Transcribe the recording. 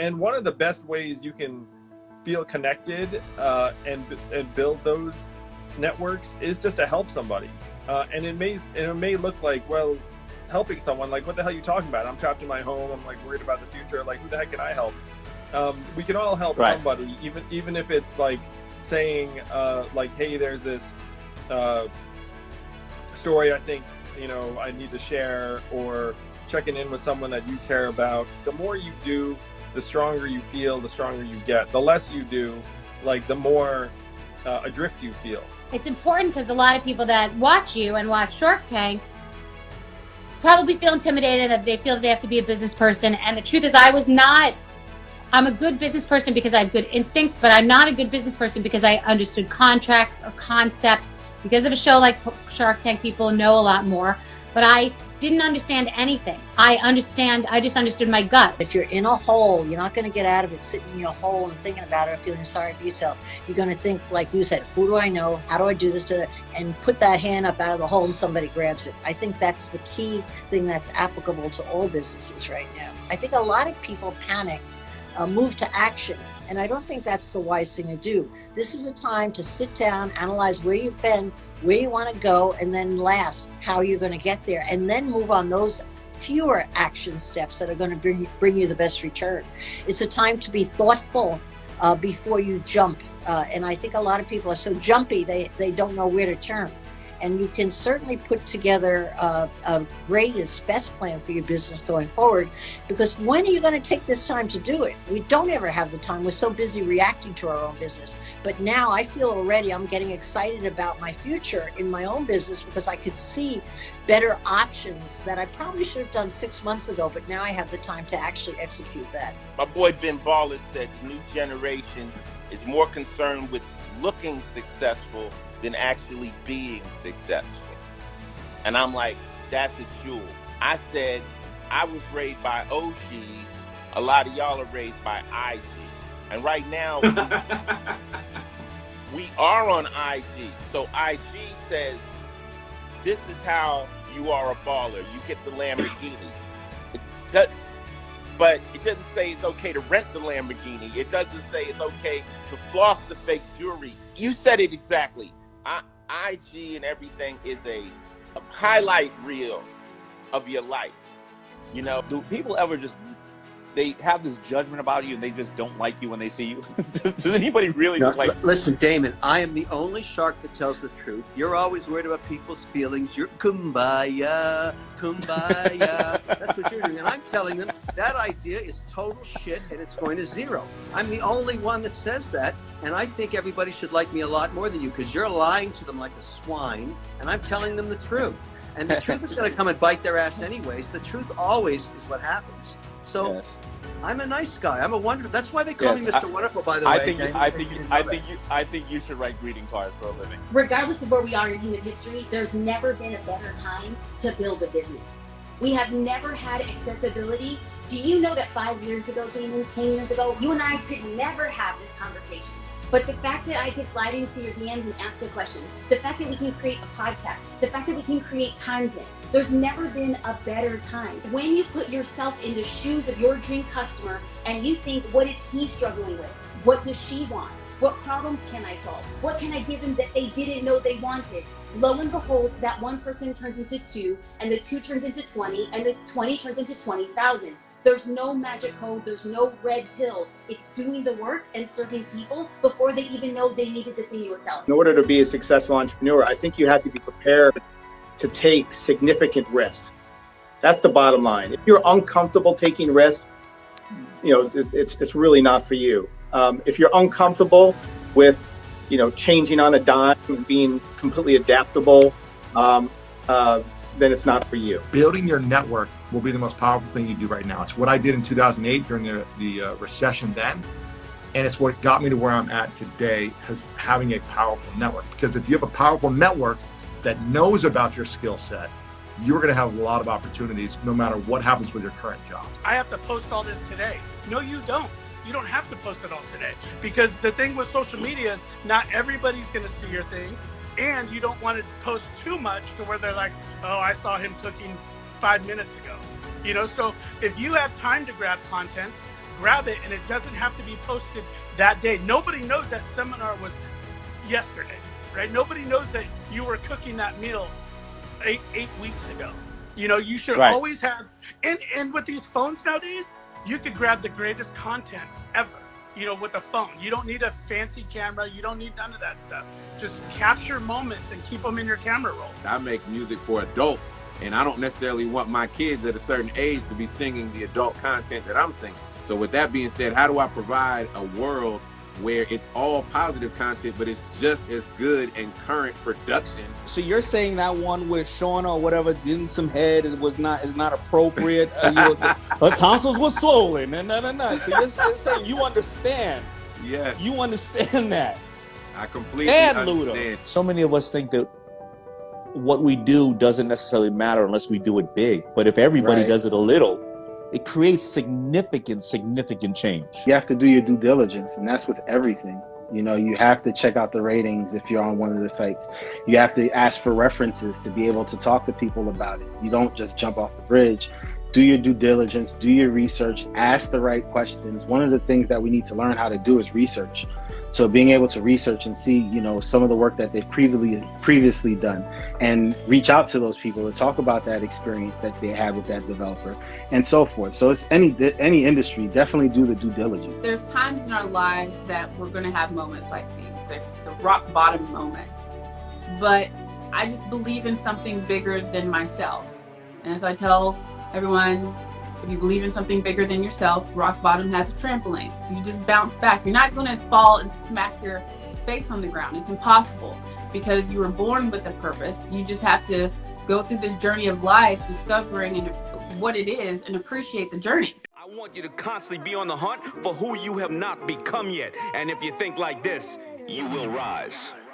And one of the best ways you can feel connected and build those networks is just to help somebody. And it may look like, well, helping someone, like, what the hell are you talking about? I'm trapped in my home. I'm like worried about the future. Like, who the heck can I help? We can all help somebody, even if it's like saying, like, hey, there's this story I think, I need to share, or checking in with someone that you care about. The more you do, the stronger you feel, the stronger you get. The less you do, like, the more adrift you feel. It's important because a lot of people that watch you and watch Shark Tank probably feel intimidated, that they feel that they have to be a business person. And the truth is, I'm a good business person because I have good instincts, but I'm not a good business person because I understood contracts or concepts. Because of a show like Shark Tank, people know a lot more, but I didn't understand anything. I just understood my gut. If you're in a hole, you're not going to get out of it sitting in your hole and thinking about it or feeling sorry for yourself. You're going to think, like you said, who do I know? How do I do this? And put that hand up out of the hole and somebody grabs it. I think that's the key thing that's applicable to all businesses right now. I think a lot of people panic, move to action. And I don't think that's the wise thing to do. This is a time to sit down, analyze where you've been, where you want to go, and then last, how you're going to get there, and then move on those fewer action steps that are going to bring you the best return. It's a time to be thoughtful before you jump. And I think a lot of people are so jumpy, they don't know where to turn. And you can certainly put together a greatest, best plan for your business going forward, because when are you going to take this time to do it? We don't ever have the time. We're so busy reacting to our own business. But now I feel already I'm getting excited about my future in my own business because I could see better options that I probably should have done 6 months ago, but now I have the time to actually execute that. My boy Ben Ballin said the new generation is more concerned with looking successful than actually being successful. And I'm like, that's a jewel. I said, I was raised by OGs. A lot of y'all are raised by IG. And right now, we are on IG. So IG says, this is how you are a baller. You get the Lamborghini. But it doesn't say it's okay to rent the Lamborghini. It doesn't say it's okay to floss the fake jewelry. You said it exactly. IG and everything is a highlight reel of your life. Do people ever they have this judgment about you and they just don't like you when they see you? Does anybody really just like... Listen, Damon, I am the only shark that tells the truth. You're always worried about people's feelings. You're kumbaya, kumbaya. That's what you're doing. And I'm telling them that idea is total shit and it's going to zero. I'm the only one that says that. And I think everybody should like me a lot more than you because you're lying to them like a swine. And I'm telling them the truth. And the truth is going to come and bite their ass anyways. The truth always is what happens. So yes. I'm a nice guy. I'm a wonderful. That's why they call me Mr. Wonderful. By the way, I think you should write greeting cards for a living. Regardless of where we are in human history, there's never been a better time to build a business. We have never had accessibility. Do you know that 5 years ago, Damon, 10 years ago, you and I could never have this conversation? But the fact that I could slide into your DMs and ask a question, the fact that we can create a podcast, the fact that we can create content, there's never been a better time. When you put yourself in the shoes of your dream customer and you think, what is he struggling with? What does she want? What problems can I solve? What can I give them that they didn't know they wanted? Lo and behold, that one person turns into 2, and the 2 turns into 20, and the 20 turns into 20,000. There's no magic code, there's no red pill. It's doing the work and serving people before they even know they needed the thing you were selling. In order to be a successful entrepreneur, I think you have to be prepared to take significant risks. That's the bottom line. If you're uncomfortable taking risks, it's really not for you. If you're uncomfortable with, changing on a dime and being completely adaptable, then it's not for you. Building your network will be the most powerful thing you do right now. It's what I did in 2008 during the recession then, and it's what got me to where I'm at today, having a powerful network. Because if you have a powerful network that knows about your skill set, you're going to have a lot of opportunities no matter what happens with your current job. I have to post all this today. No, you don't. You don't have to post it all today, because the thing with social media is not everybody's going to see your thing. And you don't want to post too much to where they're like, oh, I saw him cooking 5 minutes ago. So if you have time to grab content, grab it, and it doesn't have to be posted that day. Nobody knows that seminar was yesterday, right? Nobody knows that you were cooking that meal eight weeks ago. You know, you should always have, and with these phones nowadays, you could grab the greatest content ever, you know, with a phone. You don't need a fancy camera. You don't need none of that stuff. Just capture moments and keep them in your camera roll. I make music for adults, and I don't necessarily want my kids at a certain age to be singing the adult content that I'm singing. So with that being said, how do I provide a world where it's all positive content, but it's just as good and current production? So you're saying that one with Shauna or whatever getting some head is not appropriate? Her tonsils were swollen and So you're saying you understand? Yeah, you understand that. I completely understand. Luda. So many of us think that what we do doesn't necessarily matter unless we do it big. But if everybody does it a little, it creates significant change. You have to do your due diligence, and that's with everything. You know, you have to check out the ratings if you're on one of the sites. You have to ask for references to be able to talk to people about it. You don't just jump off the bridge. Do your due diligence, do your research, ask the right questions. One of the things that we need to learn how to do is research. So being able to research and see, you know, some of the work that they've previously done, and reach out to those people to talk about that experience that they had with that developer, and so forth. So it's any industry, definitely do the due diligence. There's times in our lives that we're going to have moments like these, the rock bottom moments. But I just believe in something bigger than myself. And as I tell everyone, if you believe in something bigger than yourself, rock bottom has a trampoline. So you just bounce back. You're not going to fall and smack your face on the ground. It's impossible, because you were born with a purpose. You just have to go through this journey of life, discovering what it is and appreciate the journey. I want you to constantly be on the hunt for who you have not become yet. And if you think like this, you will rise.